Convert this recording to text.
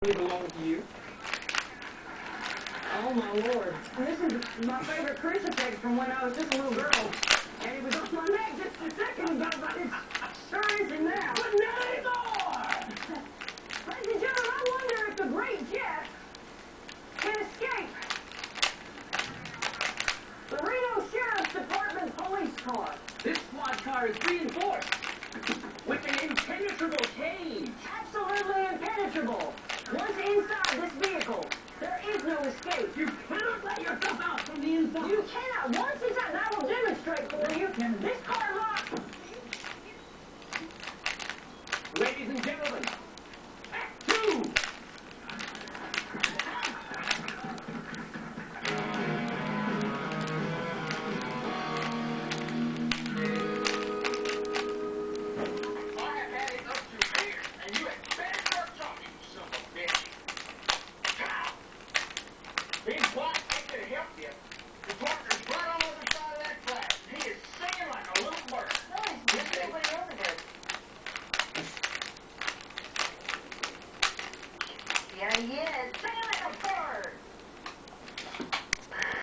They belong to you. Oh, my Lord. This is my favorite crucifix from when I was just a little girl. And it was on my neck just a second ago, but it sure isn't now. But not anymore! Ladies and gentlemen, I wonder if the great Jeff can escape the Reno Sheriff's Department police car. This squad car is reinforced with an impenetrable cage. Absolutely impenetrable. Once inside this vehicle, there is no escape. You cannot let yourself out from the inside. You cannot. Once inside, and I will demonstrate for you. This car lock. Ladies and gentlemen, Act 2! I have had it up to here, and you had better start talking, you son of a bitch. Cow! Being quiet ain't gonna help you. The partner's right on the other side of that flag. He is singing like a little bird. There's nobody over there. Yeah, he is. Singing